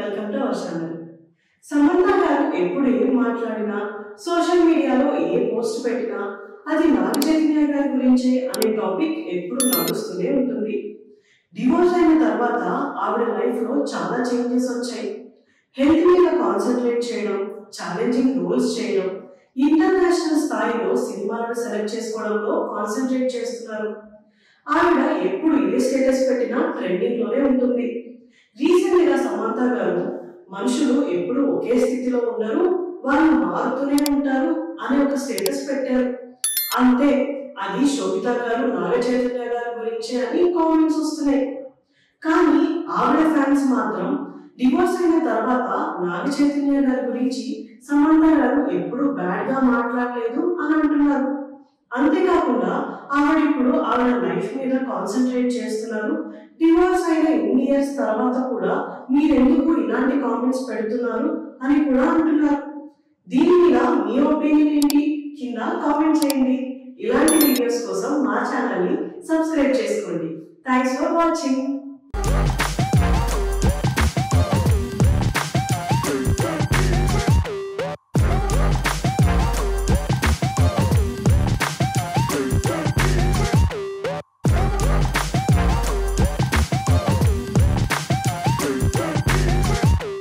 Welcome to our channel. Samantha గారు ఎప్పుడు ఏం మాట్లాడినా, సోషల్ మీడియాలో ఏ పోస్ట్ పెట్టినా అది నాగ చైతన్య గారి గురించే అనే టాపిక్ ఎప్పుడు నడుస్తూనే ఉంటుంది. డివోర్స్ అయిన తర్వాత ఆవిడ లైఫ్ లో చాలా చేంజెస్ వచ్చాయి. హెల్త్ మీద కాన్సన్ట్రేట్ చేయడం, ఛాలెంజింగ్ రోల్స్ చేయడం, ఇంటర్నేషనల్ స్థాయిలో సినిమాలను సెలెక్ట్ చేసుకోవడంలో కాన్సన్ట్రేట్ చేస్తున్నారు. ఆవిడ ఎప్పుడు ఏ స్టేటస్ పెట్టినా ట్రెండింగ్ లోనే ఉంటుంది. రీసెంట్ గా సమంత గారు మనుషులు ఎప్పుడు ఒకే స్థితిలో ఉండరు, వాళ్ళు మారుతూనే ఉంటారు అనే ఒక స్టేటస్ పెట్టారు. అంతే, అది శోభిత గారు నాగ చైతన్య గారి గురించే అని కామెంట్స్ వస్తున్నాయి. కానీ ఆవిడ ఫ్యాన్స్ మాత్రం డివోర్స్ అయిన తర్వాత నాగ చైతన్య గారి గురించి సమంత గారు ఎప్పుడు బ్యాడ్ గా మాట్లాడలేదు అని అంటున్నారు. అంతేకాకుండా ఆవిడ ఇప్పుడు ఆవిడ లైఫ్ మీద కాన్సన్ట్రేట్ చేస్తున్నారు. డివోర్స్ అయిన ఇన్ని ఇయర్స్ తర్వాత కూడా మీరెందుకు ఇలాంటి కామెంట్స్ పెడుతున్నారు అని కూడా అంటున్నారు. దీని మీద మీ ఒపీనియన్ ఏంటి? కింద కామెంట్ చేయండి. ఇలాంటి వీడియోస్ కోసం మా ఛానల్ ని సబ్స్క్రైబ్ చేసుకోండి. Thanks for watching.